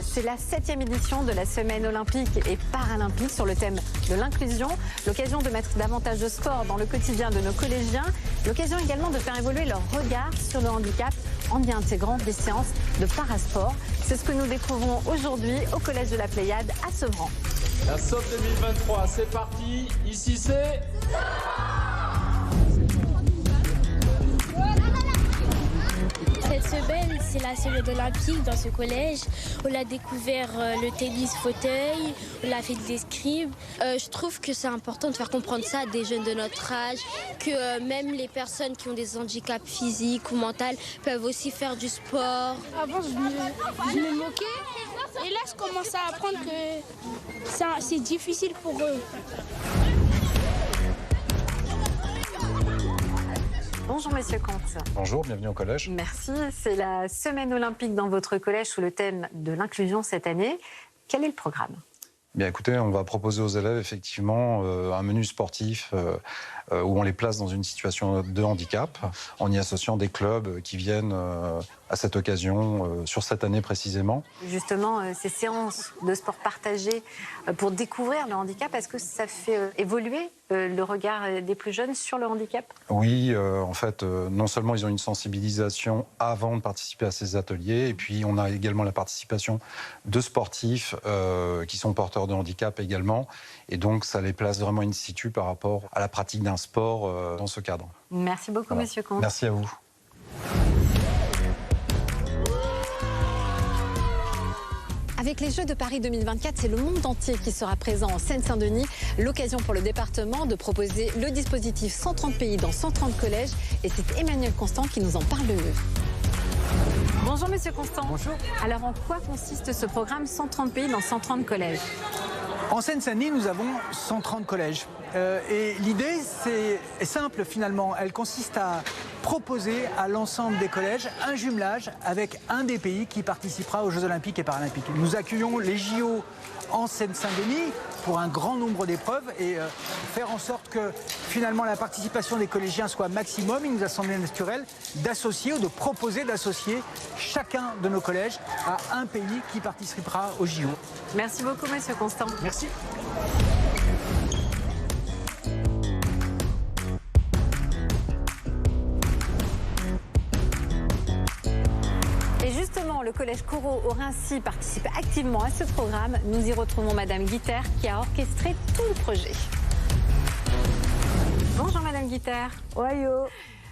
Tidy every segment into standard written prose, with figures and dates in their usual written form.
c'est la 7e édition de la Semaine olympique et paralympique sur le thème de l'inclusion. L'occasion de mettre davantage de sport dans le quotidien de nos collégiens. L'occasion également de faire évoluer leur regard sur le handicap en y intégrant des séances de parasport. C'est ce que nous découvrons aujourd'hui au Collège de la Pléiade à Sevran. La SOP 2023, c'est parti. Ici c'est... Cette semaine, c'est la semaine olympique dans ce collège. On a découvert le tennis fauteuil, on a fait de l'escrime. Je trouve que c'est important de faire comprendre ça à des jeunes de notre âge, que même les personnes qui ont des handicaps physiques ou mentaux peuvent aussi faire du sport. Avant, je me moquais et là, je commence à apprendre que c'est difficile pour eux. Bonjour Monsieur Comte. Bonjour, bienvenue au collège. Merci. C'est la semaine olympique dans votre collège sous le thème de l'inclusion cette année. Quel est le programme ? Bien écoutez, on va proposer aux élèves effectivement un menu sportif où on les place dans une situation de handicap en y associant des clubs qui viennent à cette occasion sur cette année précisément. Justement, ces séances de sport partagées pour découvrir le handicap, est-ce que ça fait évoluer le regard des plus jeunes sur le handicap ? Oui, en fait, non seulement ils ont une sensibilisation avant de participer à ces ateliers, et puis on a également la participation de sportifs qui sont porteurs de handicap également, et donc ça les place vraiment in situ par rapport à la pratique d'un sport dans ce cadre. Merci beaucoup, Voilà. Monsieur Comte. Merci à vous. Avec les Jeux de Paris 2024, c'est le monde entier qui sera présent en Seine-Saint-Denis. L'occasion pour le département de proposer le dispositif 130 pays dans 130 collèges. Et c'est Emmanuel Constant qui nous en parle le mieux. Bonjour Monsieur Constant. Bonjour. Alors en quoi consiste ce programme 130 pays dans 130 collèges ? En Seine-Saint-Denis, nous avons 130 collèges. Et l'idée, c'est simple finalement. Elle consiste à proposer à l'ensemble des collèges un jumelage avec un des pays qui participera aux Jeux Olympiques et Paralympiques. Nous accueillons les JO en Seine-Saint-Denis pour un grand nombre d'épreuves et faire en sorte que finalement la participation des collégiens soit maximum. Il nous a semblé naturel d'associer ou de proposer d'associer chacun de nos collèges à un pays qui participera aux JO. Merci beaucoup Monsieur Constant. Merci. Et justement, le collège Corot au Raincy participe activement à ce programme. Nous y retrouvons Madame Guiter qui a orchestré tout le projet. Bonjour Madame Guiter. Oyo.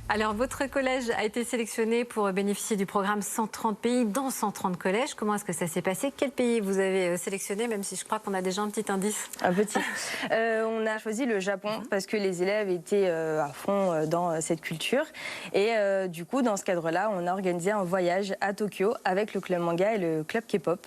Alors, votre collège a été sélectionné pour bénéficier du programme 130 pays dans 130 collèges. Comment est-ce que ça s'est passé ? Quel pays vous avez sélectionné, même si je crois qu'on a déjà un petit indice ? Un petit. On a choisi le Japon parce que les élèves étaient à fond dans cette culture. Et du coup, dans ce cadre-là, on a organisé un voyage à Tokyo avec le club manga et le club K-pop.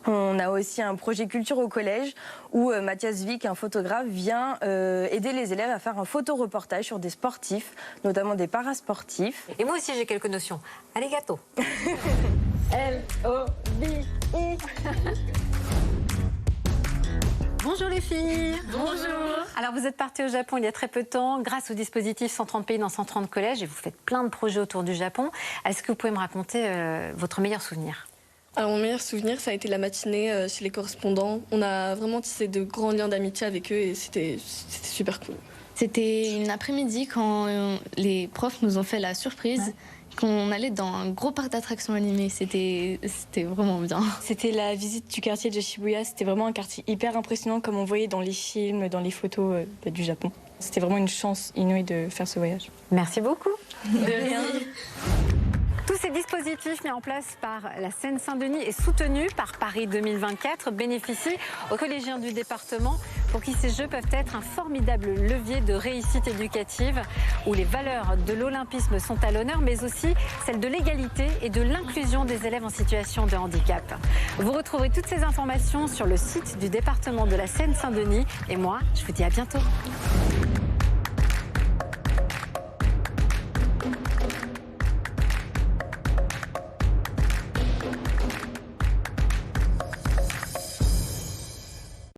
On a aussi un projet culture au collège où Mathias Vick, un photographe, vient aider les élèves à faire un photoreportage sur des sportifs, notamment des parasportifs. Et moi aussi, j'ai quelques notions. Arigato. L-O-V-I. Bonjour les filles. Bonjour. Alors, vous êtes partis au Japon il y a très peu de temps grâce au dispositif 130 pays dans 130 collèges et vous faites plein de projets autour du Japon. Est-ce que vous pouvez me raconter votre meilleur souvenir ? Alors, mon meilleur souvenir, ça a été la matinée chez les correspondants. On a vraiment tissé de grands liens d'amitié avec eux et c'était super cool. C'était une après-midi quand les profs nous ont fait la surprise qu'on allait dans un gros parc d'attractions animées. C'était vraiment bien. C'était la visite du quartier de Shibuya. C'était vraiment un quartier hyper impressionnant comme on voyait dans les films, dans les photos du Japon. C'était vraiment une chance inouïe de faire ce voyage. Merci beaucoup. De rien. Tous ces dispositifs mis en place par la Seine-Saint-Denis et soutenus par Paris 2024 bénéficient aux collégiens du département pour qui ces Jeux peuvent être un formidable levier de réussite éducative où les valeurs de l'olympisme sont à l'honneur mais aussi celles de l'égalité et de l'inclusion des élèves en situation de handicap. Vous retrouverez toutes ces informations sur le site du département de la Seine-Saint-Denis et moi, je vous dis à bientôt.